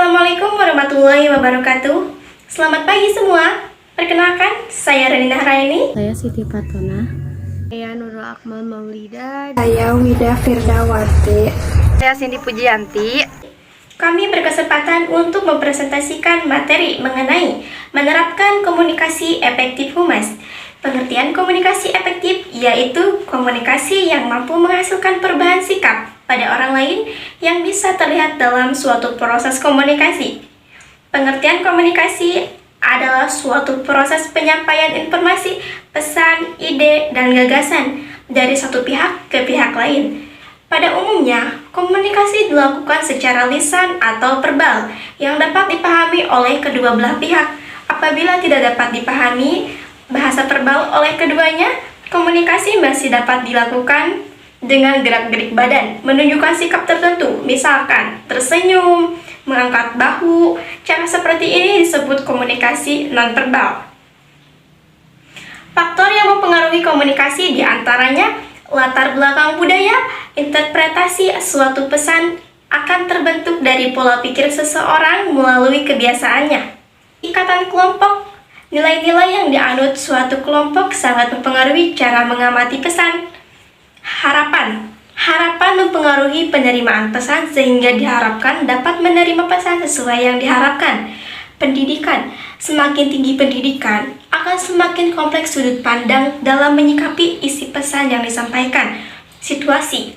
Assalamualaikum warahmatullahi wabarakatuh. Selamat pagi semua. Perkenalkan, saya Renina Raini. Saya Siti Fatona. Saya Nurul Akmal Maulida. Saya Wida Firdawati. Saya Cindy Pujianti. Kami berkesempatan untuk mempresentasikan materi mengenai menerapkan komunikasi efektif humas. Pengertian komunikasi efektif yaitu komunikasi yang mampu menghasilkan perubahan sikap pada orang lain yang bisa terlihat dalam suatu proses komunikasi. Pengertian komunikasi adalah suatu proses penyampaian informasi, pesan, ide, dan gagasan dari satu pihak ke pihak lain. Pada umumnya, komunikasi dilakukan secara lisan atau verbal yang dapat dipahami oleh kedua belah pihak. Apabila tidak dapat dipahami bahasa verbal oleh keduanya, komunikasi masih dapat dilakukan dengan gerak-gerik badan, menunjukkan sikap tertentu, misalkan tersenyum, mengangkat bahu. Cara seperti ini disebut komunikasi nonverbal. Faktor yang mempengaruhi komunikasi diantaranya latar belakang budaya, interpretasi suatu pesan akan terbentuk dari pola pikir seseorang melalui kebiasaannya. Ikatan kelompok, nilai-nilai yang dianut suatu kelompok sangat mempengaruhi cara mengamati pesan. Harapan mempengaruhi penerimaan pesan sehingga diharapkan dapat menerima pesan sesuai yang diharapkan. Pendidikan, semakin tinggi pendidikan, akan semakin kompleks sudut pandang dalam menyikapi isi pesan yang disampaikan. Situasi,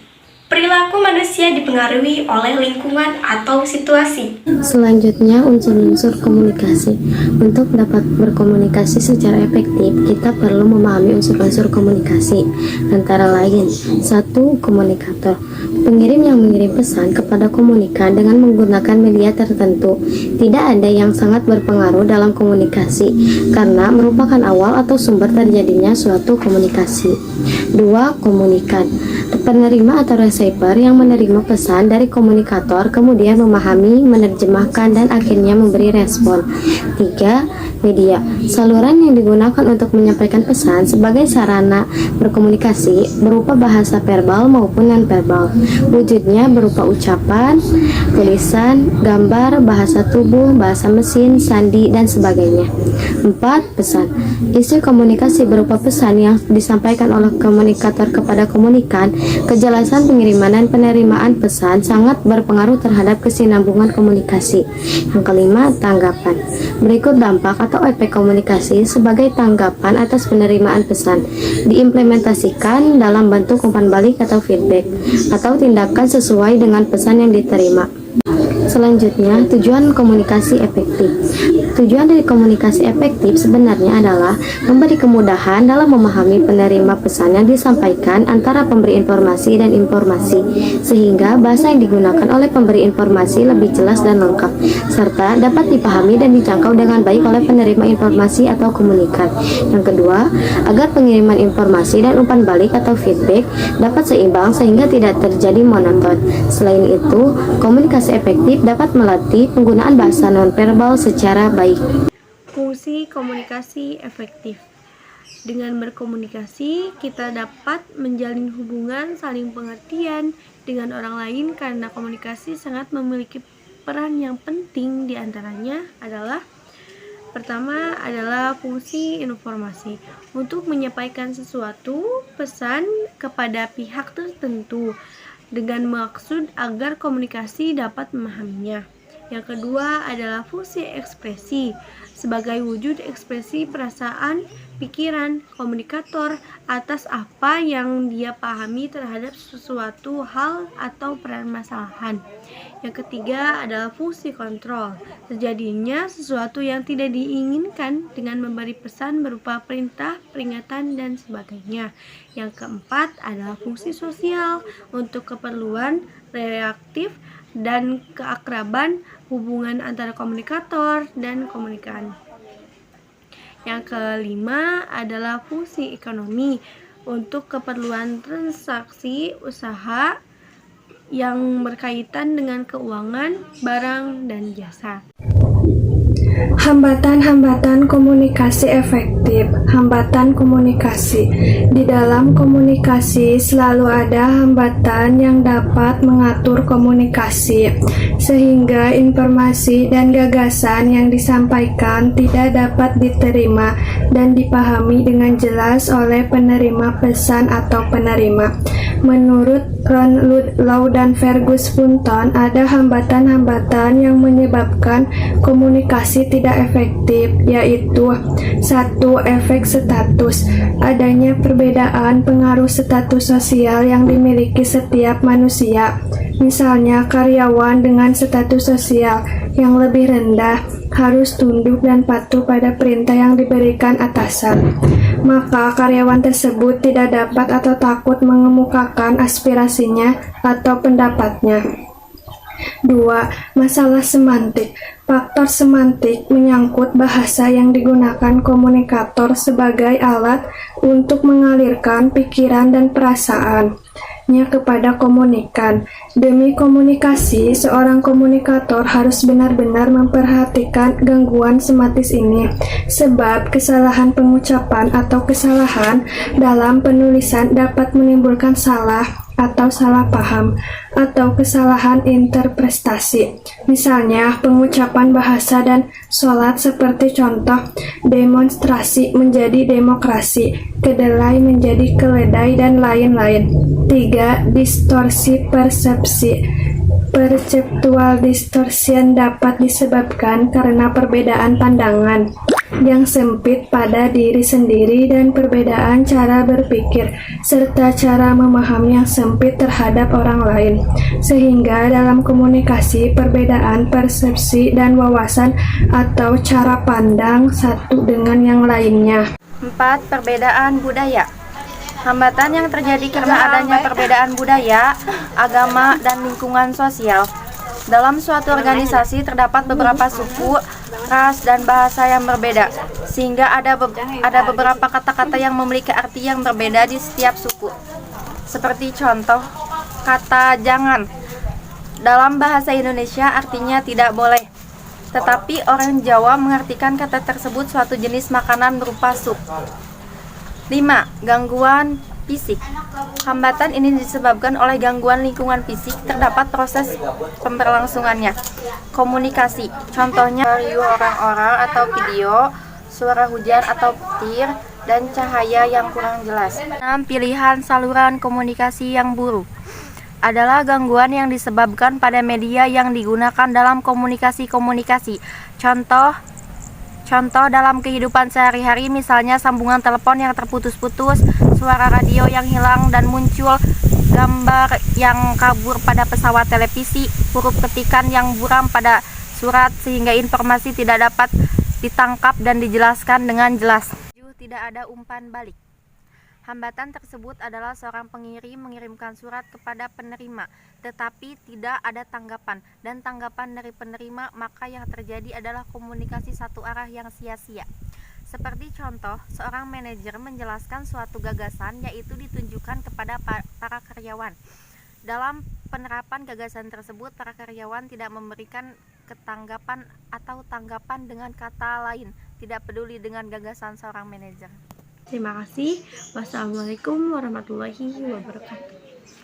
perilaku manusia dipengaruhi oleh lingkungan atau situasi. Selanjutnya, unsur-unsur komunikasi. Untuk dapat berkomunikasi secara efektif, kita perlu memahami unsur-unsur komunikasi. Antara lain, 1. Komunikator. Pengirim yang mengirim pesan kepada komunikan dengan menggunakan media tertentu. Tidak ada yang sangat berpengaruh dalam komunikasi, karena merupakan awal atau sumber terjadinya suatu komunikasi. 2. Komunikan. Penerima atau receiver yang menerima pesan dari komunikator kemudian memahami, menerjemahkan, dan akhirnya memberi respon. 3. Media. Saluran yang digunakan untuk menyampaikan pesan sebagai sarana berkomunikasi berupa bahasa verbal maupun non-verbal. Wujudnya berupa ucapan, tulisan, gambar, bahasa tubuh, bahasa mesin, sandi, dan sebagainya. 4. Pesan. Isi komunikasi berupa pesan yang disampaikan oleh komunikator kepada komunikan. Kejelasan pengiriman dan penerimaan pesan sangat berpengaruh terhadap kesinambungan komunikasi. Yang kelima, tanggapan. Berikut dampak atau efek komunikasi sebagai tanggapan atas penerimaan pesan. Diimplementasikan dalam bentuk umpan balik atau feedback, atau tindakan sesuai dengan pesan yang diterima. Selanjutnya, tujuan komunikasi efektif. Tujuan dari komunikasi efektif sebenarnya adalah memberi kemudahan dalam memahami penerima pesan yang disampaikan antara pemberi informasi dan informasi, sehingga bahasa yang digunakan oleh pemberi informasi lebih jelas dan lengkap, serta dapat dipahami dan dijangkau dengan baik oleh penerima informasi atau komunikan. Yang kedua, agar pengiriman informasi dan umpan balik atau feedback dapat seimbang sehingga tidak terjadi monoton. Selain itu, komunikasi efektif dapat melatih penggunaan bahasa nonverbal secara baik. Fungsi komunikasi efektif. Dengan berkomunikasi, kita dapat menjalin hubungan saling pengertian dengan orang lain karena komunikasi sangat memiliki peran yang penting. Di antaranya adalah pertama adalah fungsi informasi. Untuk menyampaikan sesuatu pesan kepada pihak tertentu dengan maksud agar komunikasi dapat memahaminya. Yang kedua adalah fungsi ekspresi, sebagai wujud ekspresi perasaan, pikiran komunikator atas apa yang dia pahami terhadap sesuatu hal atau permasalahan. Yang ketiga adalah fungsi kontrol, terjadinya sesuatu yang tidak diinginkan dengan memberi pesan berupa perintah, peringatan, dan sebagainya. Yang keempat adalah fungsi sosial, untuk keperluan reaktif dan keakraban hubungan antara komunikator dan komunikan. Yang kelima adalah fungsi ekonomi, untuk keperluan transaksi usaha yang berkaitan dengan keuangan, barang, dan jasa. Hambatan-hambatan komunikasi efektif. Hambatan komunikasi. Di dalam komunikasi selalu ada hambatan yang dapat mengatur komunikasi, sehingga informasi dan gagasan yang disampaikan tidak dapat diterima dan dipahami dengan jelas oleh penerima pesan atau penerima. Menurut Ron Ludlow dan Fergus Punton, ada hambatan-hambatan yang menyebabkan komunikasi tidak efektif, yaitu 1. Efek status. Adanya perbedaan pengaruh status sosial yang dimiliki setiap manusia. Misalnya, karyawan dengan status sosial yang lebih rendah harus tunduk dan patuh pada perintah yang diberikan atasan. Maka karyawan tersebut tidak dapat atau takut mengemukakan aspirasinya atau pendapatnya. 2. Masalah semantik. Faktor semantik menyangkut bahasa yang digunakan komunikator sebagai alat untuk mengalirkan pikiran dan perasaannya kepada komunikan. Demi komunikasi, seorang komunikator harus benar-benar memperhatikan gangguan sematis ini, sebab kesalahan pengucapan atau kesalahan dalam penulisan dapat menimbulkan salah atau salah paham, atau kesalahan interpretasi. Misalnya, pengucapan bahasa dan sholat seperti contoh, demonstrasi menjadi demokrasi, kedelai menjadi keledai, dan lain-lain. 3. Distorsi persepsi. Perceptual distortion dapat disebabkan karena perbedaan pandangan yang sempit pada diri sendiri dan perbedaan cara berpikir serta cara memahami yang sempit terhadap orang lain, sehingga dalam komunikasi perbedaan persepsi dan wawasan atau cara pandang satu dengan yang lainnya. 4. Perbedaan budaya. Hambatan yang terjadi karena adanya perbedaan budaya, agama, dan lingkungan sosial. Dalam suatu organisasi terdapat beberapa suku, ras, dan bahasa yang berbeda, sehingga ada beberapa kata-kata yang memiliki arti yang berbeda di setiap suku. Seperti contoh, kata jangan. Dalam bahasa Indonesia artinya tidak boleh, tetapi orang Jawa mengartikan kata tersebut suatu jenis makanan berupa sup. 5. Gangguan fisik. Hambatan ini disebabkan oleh gangguan lingkungan fisik. Terdapat proses pemberlangsungannya. Komunikasi, contohnya review orang-orang atau video, suara hujan atau petir, dan cahaya yang kurang jelas. 6. Pilihan saluran komunikasi yang buruk adalah gangguan yang disebabkan pada media yang digunakan dalam komunikasi. Contoh dalam kehidupan sehari-hari, misalnya sambungan telepon yang terputus-putus, suara radio yang hilang dan muncul, gambar yang kabur pada pesawat televisi, huruf ketikan yang buram pada surat sehingga informasi tidak dapat ditangkap dan dijelaskan dengan jelas. 7. Tidak ada umpan balik. Hambatan tersebut adalah seorang pengirim mengirimkan surat kepada penerima, tetapi tidak ada tanggapan dan tanggapan dari penerima, maka yang terjadi adalah komunikasi satu arah yang sia-sia. Seperti contoh, seorang manajer menjelaskan suatu gagasan, yaitu ditunjukkan kepada para karyawan. Dalam penerapan gagasan tersebut, para karyawan tidak memberikan ketanggapan atau tanggapan dengan kata lain, tidak peduli dengan gagasan seorang manajer. Terima kasih. Wassalamualaikum warahmatullahi wabarakatuh.